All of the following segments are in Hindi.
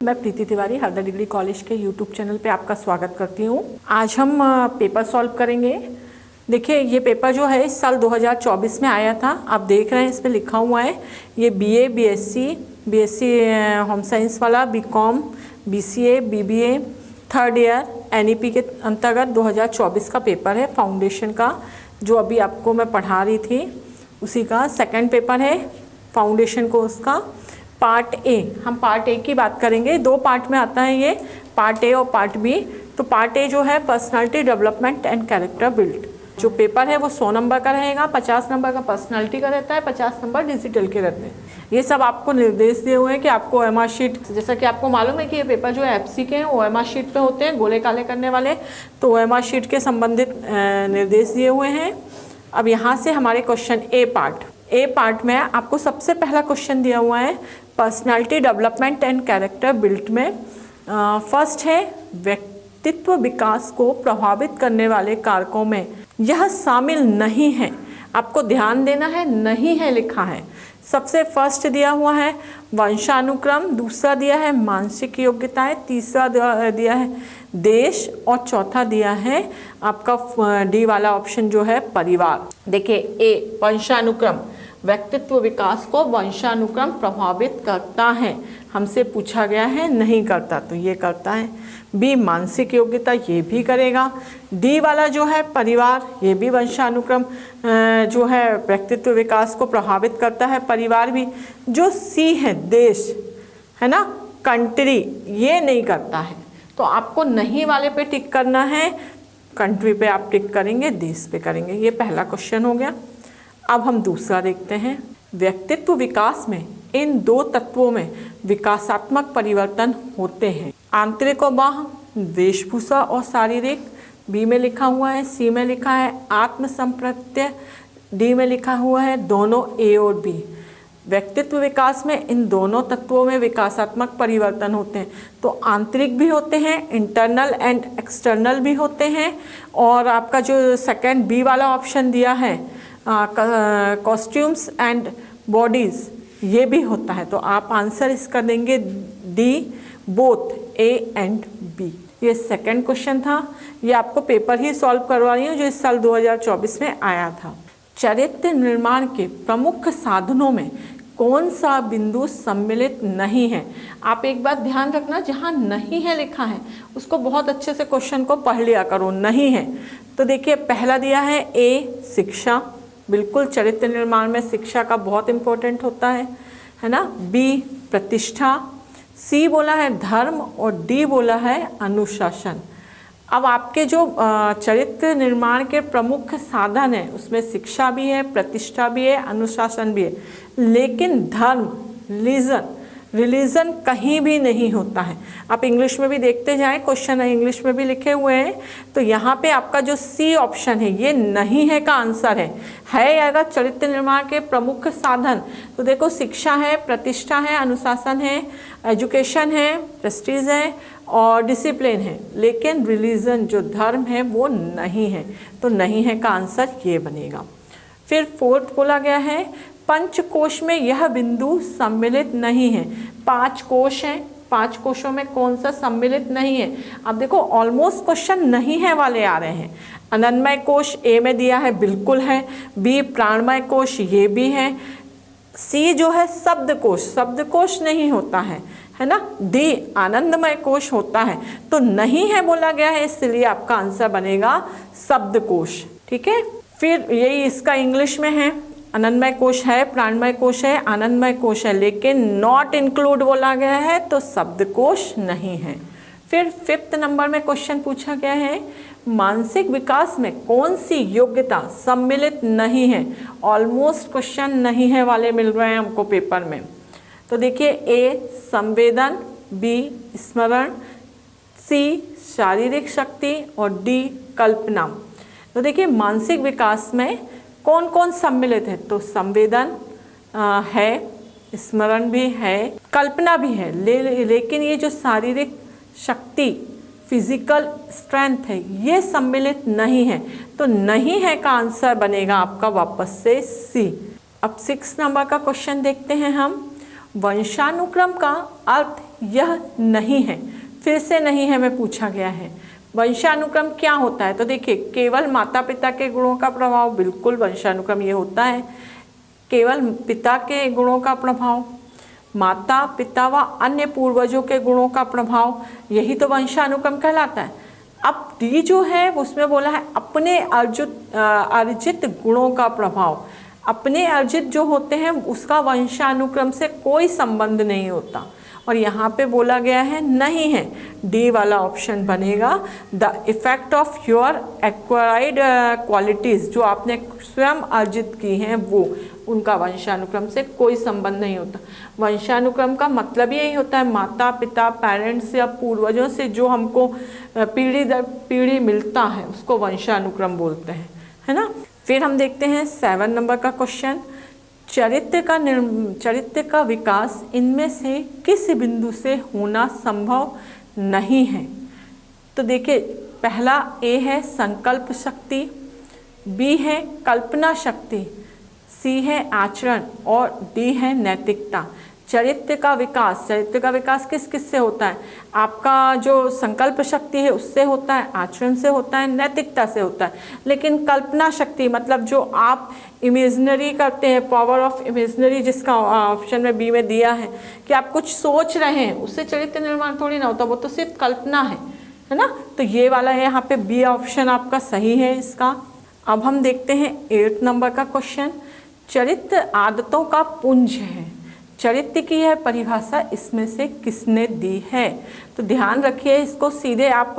मैं प्रीति तिवारी हरदा डिग्री कॉलेज के यूट्यूब चैनल पे आपका स्वागत करती हूँ। आज हम पेपर सॉल्व करेंगे। देखिए ये पेपर जो है इस साल 2024 में आया था। आप देख रहे हैं इस पे लिखा हुआ है ये बीए, बीएससी होम साइंस वाला, BCom, BCA, BBA third year NEP के अंतर्गत 2024 का पेपर है। फाउंडेशन का जो अभी आपको मैं पढ़ा रही थी उसी का सेकंड पेपर है फाउंडेशन कोर्स का। पार्ट ए, हम पार्ट ए की बात करेंगे। दो पार्ट में आता है ये, पार्ट ए और पार्ट बी। तो पार्ट ए जो है personality development and character build, जो पेपर है वो 100 नंबर का रहेगा। 50 नंबर का पर्सनालिटी का रहता है, 50 नंबर डिजिटल के रहते हैं। ये सब आपको निर्देश दिए हुए हैं कि आपको OMR शीट, जैसा कि आपको मालूम है कि ये पेपर जो है FC के हैं OMR शीट पे होते हैं, गोले काले करने वाले। तो OMR शीट के संबंधित निर्देश दिए हुए हैं। अब यहाँ से हमारे क्वेश्चन ए पार्ट में आपको सबसे पहला क्वेश्चन दिया हुआ है personality development and character build में। फर्स्ट है व्यक्तित्व विकास को प्रभावित करने वाले कारकों में यह शामिल नहीं है। आपको ध्यान देना है, नहीं है लिखा है। सबसे फर्स्ट दिया हुआ है वंशानुक्रम, दूसरा दिया है मानसिक योग्यताएं, तीसरा दिया है देश और चौथा दिया है आपका डी वाला ऑप्शन जो है परिवार। देखिए ए वंशानुक्रम, व्यक्तित्व विकास को वंशानुक्रम प्रभावित करता है, हमसे पूछा गया है नहीं करता, तो ये करता है। बी मानसिक योग्यता, ये भी करेगा। डी वाला जो है परिवार, ये भी वंशानुक्रम जो है व्यक्तित्व विकास को प्रभावित करता है, परिवार भी। जो सी है देश, है ना, कंट्री, ये नहीं करता है। तो आपको नहीं वाले पे टिक करना है, कंट्री पे आप टिक करेंगे, देश पे करेंगे। ये पहला क्वेश्चन हो गया। अब हम दूसरा देखते हैं। व्यक्तित्व विकास में इन दो तत्वों में विकासात्मक परिवर्तन होते हैं, आंतरिक और बाह्य, वेशभूषा और शारीरिक। बी में लिखा हुआ है, सी में लिखा है आत्म संप्रत्यय, डी में लिखा हुआ है दोनों ए और बी। व्यक्तित्व विकास में इन दोनों तत्वों में विकासात्मक परिवर्तन होते हैं। तो आंतरिक भी होते हैं, इंटरनल एंड एक्सटर्नल भी होते हैं। और आपका जो सेकंड बी वाला ऑप्शन दिया है कॉस्ट्यूम्स एंड बॉडीज़, ये भी होता है। तो आप आंसर इसका देंगे D, both A and B. ये सेकंड क्वेश्चन था। ये आपको पेपर ही सॉल्व करवा रही हूँ जो इस साल 2024 में आया था। चरित्र निर्माण के प्रमुख साधनों में कौन सा बिंदु सम्मिलित नहीं है? आप एक बात ध्यान रखना, जहाँ नहीं है लिखा है उसको बहुत अच्छे से क्वेश्चन को पढ़ लिया करो। नहीं है तो देखिए पहला दिया है ए शिक्षा, बिल्कुल चरित्र निर्माण में शिक्षा का बहुत इम्पोर्टेंट होता है ना। बी प्रतिष्ठा, सी बोला है धर्म और डी बोला है अनुशासन। अब आपके जो चरित्र निर्माण के प्रमुख साधन है उसमें शिक्षा भी है, प्रतिष्ठा भी है, अनुशासन भी है, लेकिन धर्म, रिलीजन कहीं भी नहीं होता है। आप इंग्लिश में भी देखते जाएं, क्वेश्चन है इंग्लिश में भी लिखे हुए हैं। तो यहाँ पे आपका जो सी ऑप्शन है ये नहीं है का आंसर है अगर चरित्र निर्माण के प्रमुख साधन, तो देखो शिक्षा है, प्रतिष्ठा है, अनुशासन है, एजुकेशन है, प्रेस्टीज है और डिसिप्लिन है, लेकिन रिलीजन जो धर्म है वो नहीं है। तो नहीं है का आंसर ये बनेगा। फिर फोर्थ बोला गया है पंचकोश में यह बिंदु सम्मिलित नहीं है। 5 कोश हैं, 5 कोशों में कौन सा सम्मिलित नहीं है? अब देखो ऑलमोस्ट क्वेश्चन नहीं है वाले आ रहे हैं। अनन्मय कोश ए में दिया है, बिल्कुल है। बी प्राणमय कोश, ये भी है। सी जो है शब्दकोश नहीं होता है ना। डी आनंदमय कोश होता है। तो नहीं है बोला गया है, इसलिए आपका आंसर बनेगा शब्दकोश। ठीक है, फिर यही इसका इंग्लिश में है, अनन्मय कोश है, प्राणमय कोश है, आनंदमय कोश है, लेकिन नॉट इंक्लूड बोला गया है, तो शब्दकोश नहीं है। फिर 5th नंबर में क्वेश्चन पूछा गया है मानसिक विकास में कौन सी योग्यता सम्मिलित नहीं है? ऑलमोस्ट क्वेश्चन नहीं है वाले मिल रहे हैं हमको पेपर में। तो देखिए ए संवेदन, बी स्मरण, सी शारीरिक शक्ति और डी कल्पना। तो देखिए मानसिक विकास में कौन कौन सम्मिलित है? तो संवेदन है, स्मरण भी है, कल्पना भी है, लेकिन ये जो शारीरिक शक्ति, फिजिकल स्ट्रेंथ है, ये सम्मिलित नहीं है। तो नहीं है का आंसर बनेगा आपका वापस से सी। अब 6 नंबर का क्वेश्चन देखते हैं हम। वंशानुक्रम का अर्थ यह नहीं है, फिर से नहीं है में पूछा गया है। वंशानुक्रम क्या होता है? तो देखिए, केवल माता पिता के गुणों का प्रभाव, बिल्कुल वंशानुक्रम ये होता है। केवल पिता के गुणों का प्रभाव, माता पिता व अन्य पूर्वजों के गुणों का प्रभाव, यही तो वंशानुक्रम कहलाता है। अब डी जो है उसमें बोला है अपने अर्जित गुणों का प्रभाव। अपने अर्जित जो होते हैं उसका वंशानुक्रम से कोई संबंध नहीं होता, और यहाँ पे बोला गया है नहीं है। डी वाला ऑप्शन बनेगा। The effect of your acquired qualities, जो आपने स्वयं अर्जित की हैं वो, उनका वंशानुक्रम से कोई संबंध नहीं होता। वंशानुक्रम का मतलब यही होता है माता पिता, पेरेंट्स या पूर्वजों से जो हमको पीढ़ी दर पीढ़ी मिलता है उसको वंशानुक्रम बोलते हैं, है ना। फिर हम देखते हैं 7 नंबर का क्वेश्चन। चरित्र का विकास इनमें से किस बिंदु से होना संभव नहीं है? तो देखिए, पहला ए है संकल्प शक्ति, बी है कल्पना शक्ति, सी है आचरण और डी है नैतिकता। चरित्र का विकास किस किस से होता है? आपका जो संकल्प शक्ति है उससे होता है, आचरण से होता है, नैतिकता से होता है। लेकिन कल्पना शक्ति मतलब जो आप इमेजिनरी करते हैं, पावर ऑफ इमेजिनरी, जिसका ऑप्शन में बी में दिया है कि आप कुछ सोच रहे हैं, उससे चरित्र निर्माण थोड़ी ना होता, वो तो सिर्फ कल्पना है ना। तो ये वाला है यहाँ पे बी ऑप्शन आपका सही है इसका। अब हम देखते हैं 8 नंबर का क्वेश्चन। चरित्र आदतों का पुंज है, चरित्र की यह परिभाषा इसमें से किसने दी है? तो ध्यान रखिए, इसको सीधे आप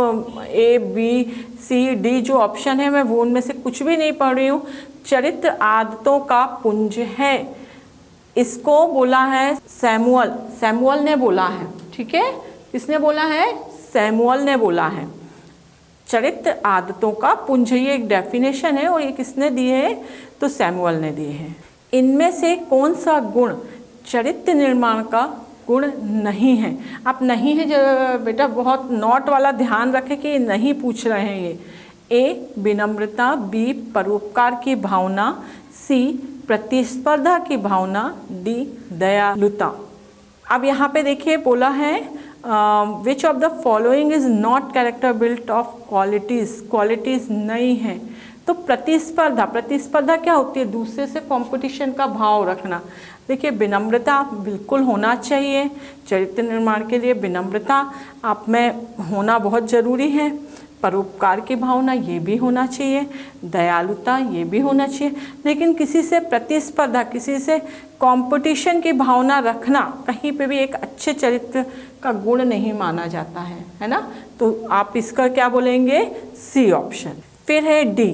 ए बी सी डी जो ऑप्शन है मैं वो उनमें से कुछ भी नहीं पढ़ रही हूँ। चरित्र आदतों का पुंज है, इसको बोला है सैमुअल ने बोला है, ठीक है। किसने बोला है? सैमुअल ने बोला है। चरित्र आदतों का पुंज, ये एक डेफिनेशन है और ये किसने दी है? तो सैमुअल ने दी है। इनमें से कौन सा गुण चरित्र निर्माण का गुण नहीं है? आप नहीं है जो बेटा बहुत नोट वाला ध्यान रखें कि नहीं पूछ रहे हैं ये। ए विनम्रता, बी परोपकार की भावना, सी प्रतिस्पर्धा की भावना, डी दयालुता। अब यहाँ पे देखिए बोला है which of the following is not character built of qualities नहीं है। तो प्रतिस्पर्धा क्या होती है? दूसरे से कंपटीशन का भाव रखना। देखिए, विनम्रता बिल्कुल होना चाहिए, चरित्र निर्माण के लिए विनम्रता आप में होना बहुत ज़रूरी है। परोपकार की भावना ये भी होना चाहिए, दयालुता ये भी होना चाहिए। लेकिन किसी से प्रतिस्पर्धा, किसी से कंपटीशन की भावना रखना कहीं पे भी एक अच्छे चरित्र का गुण नहीं माना जाता है ना। तो आप इसका क्या बोलेंगे? C option. फिर है डी,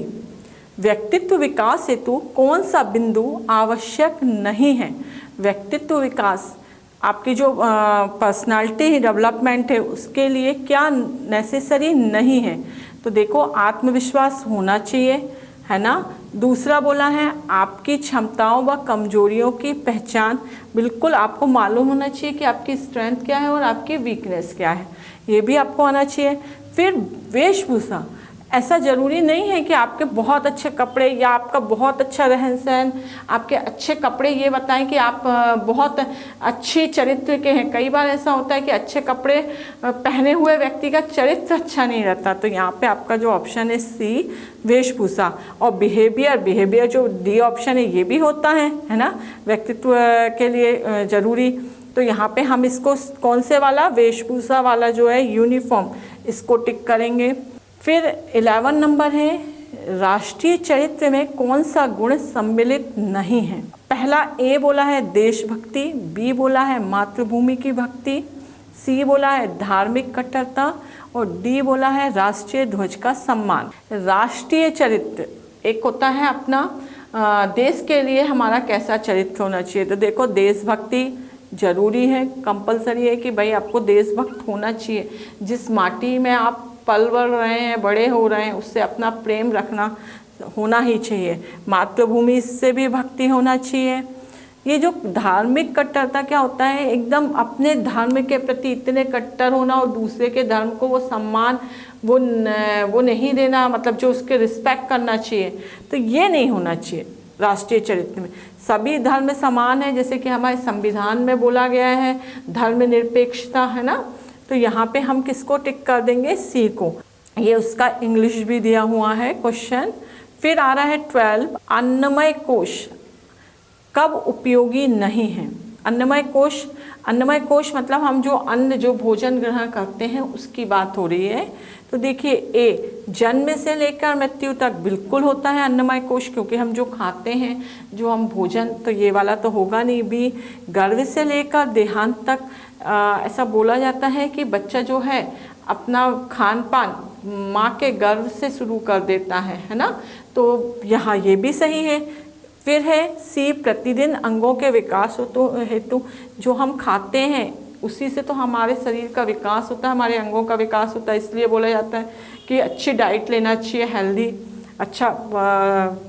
व्यक्तित्व विकास हेतु कौन सा बिंदु आवश्यक नहीं है? व्यक्तित्व विकास, आपकी जो पर्सनालिटी डेवलपमेंट है उसके लिए क्या नेसेसरी नहीं है? तो देखो, आत्मविश्वास होना चाहिए, है ना। दूसरा बोला है आपकी क्षमताओं व कमजोरियों की पहचान, बिल्कुल आपको मालूम होना चाहिए कि आपकी स्ट्रेंथ क्या है और आपकी वीकनेस क्या है, ये भी आपको आना चाहिए। फिर वेशभूषा, ऐसा ज़रूरी नहीं है कि आपके बहुत अच्छे कपड़े या आपका बहुत अच्छा रहन सहन, आपके अच्छे कपड़े ये बताएं कि आप बहुत अच्छी चरित्र के हैं। कई बार ऐसा होता है कि अच्छे कपड़े पहने हुए व्यक्ति का चरित्र अच्छा नहीं रहता। तो यहाँ पे आपका जो ऑप्शन है सी वेशभूषा। और बिहेवियर जो डी ऑप्शन है ये भी होता है ना, व्यक्तित्व के लिए ज़रूरी। तो यहाँ पे हम इसको कौन से वाला, वेशभूषा वाला जो है यूनिफॉर्म, इसको टिक करेंगे। फिर 11 नंबर है, राष्ट्रीय चरित्र में कौन सा गुण सम्मिलित नहीं है? पहला ए बोला है देशभक्ति, बी बोला है मातृभूमि की भक्ति, सी बोला है धार्मिक कट्टरता और डी बोला है राष्ट्रीय ध्वज का सम्मान। राष्ट्रीय चरित्र एक होता है अपना देश के लिए हमारा कैसा चरित्र होना चाहिए। तो देखो, देशभक्ति जरूरी है, कंपलसरी है कि भाई आपको देशभक्त होना चाहिए। जिस माटी में आप पल बढ़ रहे हैं, बड़े हो रहे हैं, उससे अपना प्रेम रखना होना ही चाहिए। मातृभूमि से भी भक्ति होना चाहिए। ये जो धार्मिक कट्टरता क्या होता है, एकदम अपने धर्म के प्रति इतने कट्टर होना और दूसरे के धर्म को वो सम्मान वो नहीं देना, मतलब जो उसके रिस्पेक्ट करना चाहिए, तो ये नहीं होना चाहिए राष्ट्रीय चरित्र में। सभी धर्म समान है, जैसे कि हमारे संविधान में बोला गया है धर्मनिरपेक्षता, है ना। तो यहाँ पे हम किसको टिक कर देंगे, सी को। ये उसका इंग्लिश भी दिया हुआ है क्वेश्चन। फिर आ रहा है 12, अन्नमय कोश कब उपयोगी नहीं है। अन्नमय कोश मतलब हम जो अन्न जो भोजन ग्रहण करते हैं उसकी बात हो रही है। तो देखिए ए, जन्म से लेकर मृत्यु तक बिल्कुल होता है अन्नमय कोश, क्योंकि हम जो खाते हैं जो हम भोजन, तो ये वाला तो होगा नहीं। बी, गर्भ से लेकर देहांत तक ऐसा बोला जाता है कि बच्चा जो है अपना खान पान माँ के गर्भ से शुरू कर देता है ना। तो यहाँ ये भी सही है। फिर है सी, प्रतिदिन अंगों के विकास हेतु जो हम खाते हैं उसी से तो हमारे शरीर का विकास होता है, हमारे अंगों का विकास होता है। इसलिए बोला जाता है कि अच्छी डाइट लेना चाहिए, हेल्दी अच्छा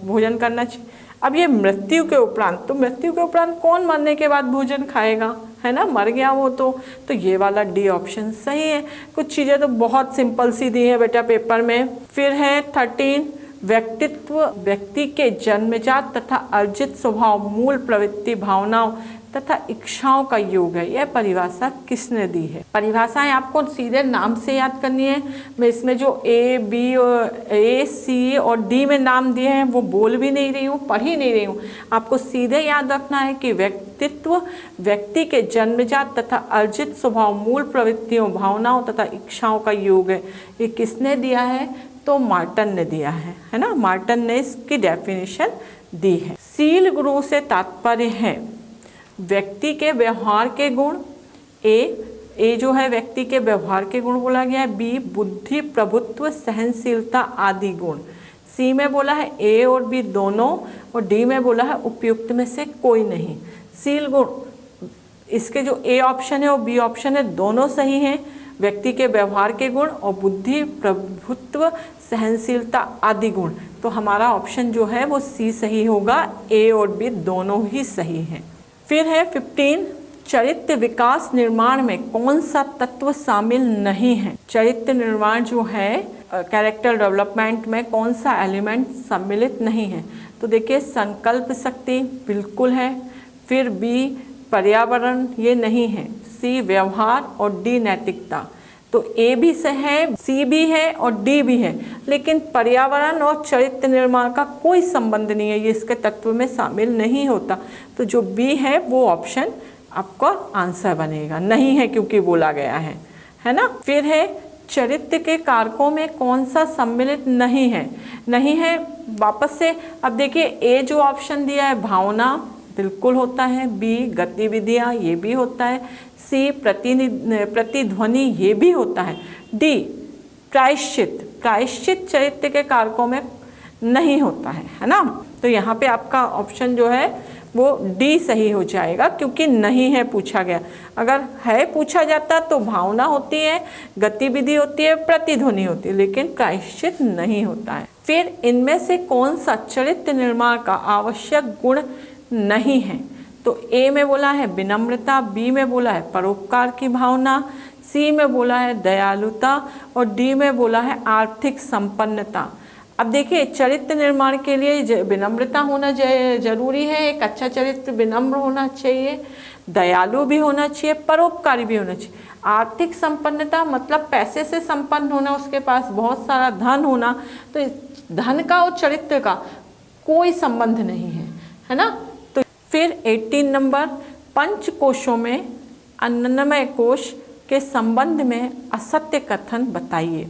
भोजन करना चाहिए। अब ये मृत्यु के उपरांत, तो मृत्यु के उपरांत कौन मरने के बाद भोजन खाएगा, है ना, मर गया वो तो ये वाला डी ऑप्शन सही है। कुछ चीज़ें तो बहुत सिंपल सी दी है बेटा पेपर में। फिर है 13, व्यक्तित्व व्यक्ति के जन्मजात तथा अर्जित स्वभाव, मूल प्रवृत्ति, भावनाओं तथा इच्छाओं का योग है। यह परिभाषा किसने दी है। परिभाषाएं आपको सीधे नाम से याद करनी है। मैं इसमें जो ए, बी और ए, सी और डी में नाम दिए हैं वो बोल भी नहीं रही हूँ, पढ़ ही नहीं रही हूँ। आपको सीधे याद रखना है कि व्यक्तित्व व्यक्ति के जन्मजात तथा अर्जित स्वभाव, मूल प्रवृत्तियों, भावनाओं तथा इच्छाओं का योग है। ये किसने दिया है, तो मार्टन ने दिया है ना। मार्टन ने इसकी डेफिनेशन दी है। शील गुरु से तात्पर्य है व्यक्ति के व्यवहार के गुण। ए जो है व्यक्ति के व्यवहार के गुण बोला गया है। बी, बुद्धि, प्रभुत्व, सहनशीलता आदि गुण। सी में बोला है ए और बी दोनों, और डी में बोला है उपयुक्त में से कोई नहीं। शील गुण, इसके जो ए ऑप्शन है और बी ऑप्शन है दोनों सही हैं। व्यक्ति के व्यवहार के गुण और बुद्धि, प्रभुत्व, सहनशीलता आदि गुण। तो हमारा ऑप्शन जो है वो सी सही होगा, ए और बी दोनों ही सही हैं। फिर है 15, चरित्र विकास निर्माण में कौन सा तत्व शामिल नहीं है। चरित्र निर्माण जो है कैरेक्टर डेवलपमेंट में कौन सा एलिमेंट सम्मिलित नहीं है। तो देखिए संकल्प शक्ति बिल्कुल है। फिर बी, पर्यावरण ये नहीं है। सी, व्यवहार, और डी, नैतिकता। तो ए भी से है, सी भी है और डी भी है, लेकिन पर्यावरण और चरित्र निर्माण का कोई संबंध नहीं है, ये इसके तत्व में शामिल नहीं होता। तो जो बी है वो ऑप्शन आपका आंसर बनेगा, नहीं है क्योंकि बोला गया है ना। फिर है चरित्र के कारकों में कौन सा सम्मिलित नहीं है। वापस से अब देखिए ए जो ऑप्शन दिया है भावना बिल्कुल होता है। बी, गतिविधियाँ ये भी होता है। सी, प्रतिध्वनि ये भी होता है। डी, प्रायश्चित चरित्र के कारकों में नहीं होता है ना। तो यहाँ पे आपका ऑप्शन जो है वो डी सही हो जाएगा, क्योंकि नहीं है पूछा गया। अगर है पूछा जाता तो भावना होती है, गतिविधि होती है, प्रतिध्वनि होती है, लेकिन प्रायश्चित नहीं होता है। फिर इनमें से कौन सा चरित्र निर्माण का आवश्यक गुण नहीं है। तो ए में बोला है विनम्रता, बी में बोला है परोपकार की भावना, सी में बोला है दयालुता, और डी में बोला है आर्थिक संपन्नता। अब देखिए चरित्र निर्माण के लिए विनम्रता होना जरूरी है, एक अच्छा चरित्र विनम्र होना चाहिए, दयालु भी होना चाहिए, परोपकारी भी होना चाहिए। आर्थिक संपन्नता मतलब पैसे से संपन्न होना, उसके पास बहुत सारा धन होना। तो धन का और चरित्र का कोई संबंध नहीं है ना। तो फिर 18 नंबर, पंचकोशों में अन्नमय कोश के संबंध में असत्य कथन बताइए।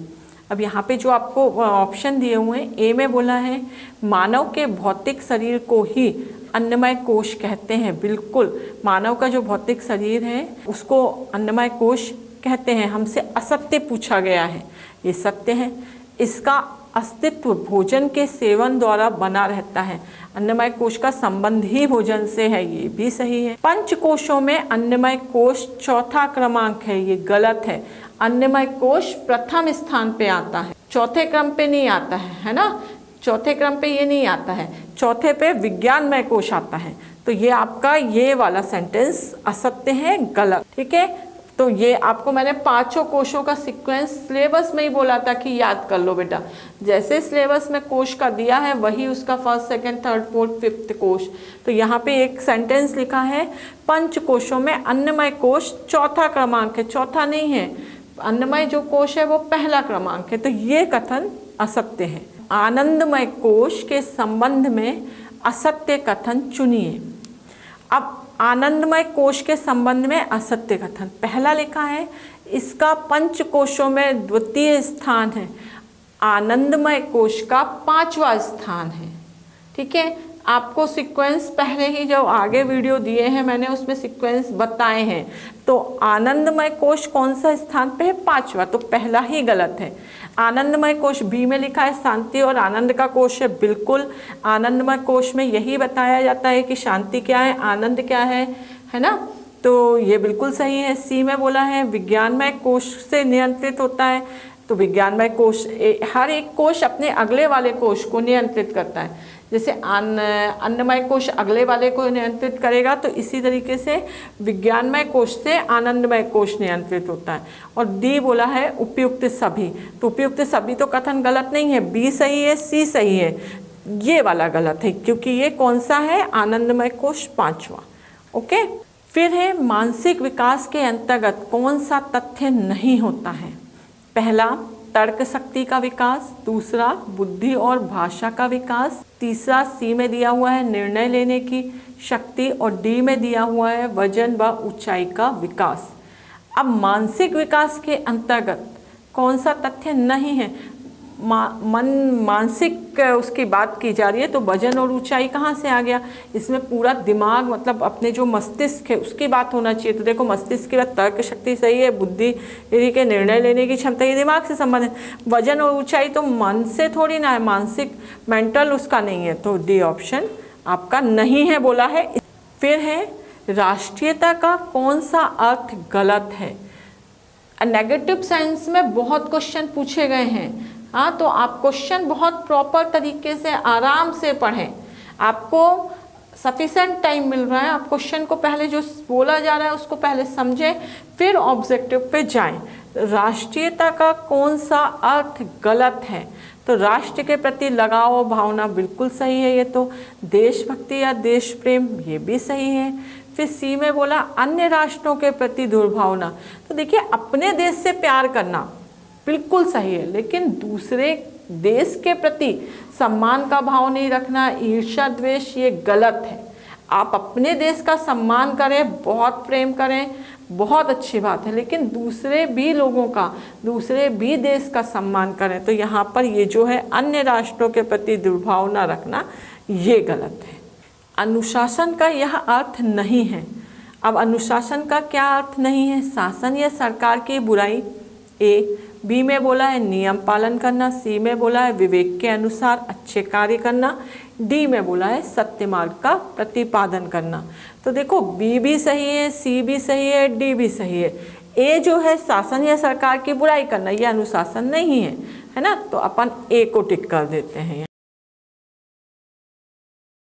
अब यहाँ पे जो आपको ऑप्शन दिए हुए हैं, ए में बोला है मानव के भौतिक शरीर को ही अन्नमय कोश कहते हैं। बिल्कुल, मानव का जो भौतिक शरीर है उसको अन्नमय कोश कहते हैं। हमसे असत्य पूछा गया है, ये सत्य है। इसका अस्तित्व भोजन के सेवन द्वारा बना रहता है। अन्नमय कोश का संबंध ही भोजन से है, ये भी सही है। पंचकोशों में अन्नमय कोश चौथा क्रमांक है, ये गलत है। अन्नमय कोश प्रथम स्थान पे आता है, चौथे क्रम पे नहीं आता है ना। चौथे क्रम पे ये नहीं आता है, चौथे पे विज्ञानमय कोश आता है। तो ये आपका ये वाला सेंटेंस असत्य है, गलत, ठीक है। तो ये आपको मैंने पांचों कोशों का सीक्वेंस सिलेबस में ही बोला था कि याद कर लो बेटा। जैसे सिलेबस में कोश का दिया है वही उसका first, second, third, fourth, fifth कोश। तो यहाँ पे एक सेंटेंस लिखा है, पंच कोशों में अन्नमय कोश चौथा क्रमांक है। चौथा नहीं है, अन्नमय जो कोश है वो पहला क्रमांक है। तो ये कथन असत्य है। आनंदमय कोश के संबंध में असत्य कथन चुनिए। अब आनंदमय कोश के संबंध में असत्य कथन पहला लिखा है, इसका पंच कोशों में द्वितीय स्थान है, आनंदमय कोश का 5वां स्थान है। ठीक है, आपको सीक्वेंस पहले ही जो आगे वीडियो दिए हैं मैंने उसमें सीक्वेंस बताए हैं। तो आनंदमय कोश कौन सा स्थान पे है? 5वां, तो पहला ही गलत है। आनंदमय कोश बी में लिखा है शांति और आनंद का कोश है, बिल्कुल आनंदमय कोश में यही बताया जाता है कि शांति क्या है, आनंद क्या है ना। तो ये बिल्कुल सही है। सी में बोला है विज्ञानमय कोश से नियंत्रित होता है, तो विज्ञानमय कोश हर एक कोश अपने अगले वाले कोश को नियंत्रित करता है। जैसे अन्नमय कोश अगले वाले को नियंत्रित करेगा, तो इसी तरीके से विज्ञानमय कोश से आनंदमय कोश नियंत्रित होता है। और डी बोला है उपयुक्त सभी, तो उपयुक्त सभी तो कथन गलत नहीं है, बी सही है, सी सही है, ये वाला गलत है क्योंकि ये कौन सा है? आनंदमय कोश 5वां। ओके, फिर है मानसिक विकास के अंतर्गत कौन सा तथ्य नहीं होता है? पहला तर्क शक्ति का विकास, दूसरा बुद्धि और भाषा का विकास, तीसरा सी में दिया हुआ है निर्णय लेने की शक्ति, और डी में दिया हुआ है वजन व ऊंचाई का विकास। अब मानसिक विकास के अंतर्गत कौन सा तथ्य नहीं है? मानसिक उसकी बात की जा रही है, तो वजन और ऊंचाई कहाँ से आ गया? इसमें पूरा दिमाग मतलब अपने जो मस्तिष्क है उसकी बात होना चाहिए। तो देखो मस्तिष्क की बात, तर्क शक्ति सही है, बुद्धि के निर्णय लेने की क्षमता ये दिमाग से संबंधित है। वजन और ऊंचाई तो मन से थोड़ी ना है, मानसिक मेंटल उसका नहीं है, तो डी ऑप्शन आपका नहीं है बोला है। फिर है राष्ट्रीयता का कौन सा अर्थ गलत है? नेगेटिव सेंस में बहुत क्वेश्चन पूछे गए हैं। हाँ, तो आप क्वेश्चन बहुत प्रॉपर तरीके से आराम से पढ़ें, आपको सफिशेंट टाइम मिल रहा है। आप क्वेश्चन को पहले जो बोला जा रहा है उसको पहले समझें, फिर ऑब्जेक्टिव पे जाएं। राष्ट्रीयता का कौन सा अर्थ गलत है? तो राष्ट्र के प्रति लगाव भावना बिल्कुल सही है, ये तो देशभक्ति या देश प्रेम ये भी सही है। फिर सी में बोला अन्य राष्ट्रों के प्रति दुर्भावना, तो देखिए अपने देश से प्यार करना बिल्कुल सही है, लेकिन दूसरे देश के प्रति सम्मान का भाव नहीं रखना, ईर्ष्या द्वेष, ये गलत है। आप अपने देश का सम्मान करें, बहुत प्रेम करें, बहुत अच्छी बात है, लेकिन दूसरे भी लोगों का, दूसरे भी देश का सम्मान करें। तो यहाँ पर ये जो है अन्य राष्ट्रों के प्रति दुर्भावना रखना, ये गलत है। अनुशासन का यह अर्थ नहीं है। अब अनुशासन का क्या अर्थ नहीं है? शासन या सरकार की बुराई, ए। बी में बोला है नियम पालन करना, सी में बोला है विवेक के अनुसार अच्छे कार्य करना, डी में बोला है सत्य मार्ग का प्रतिपादन करना। तो देखो बी भी सही है, सी भी सही है, डी भी सही है। ए जो है शासन या सरकार की बुराई करना, ये अनुशासन नहीं है, है ना। तो अपन ए को टिक कर देते हैं।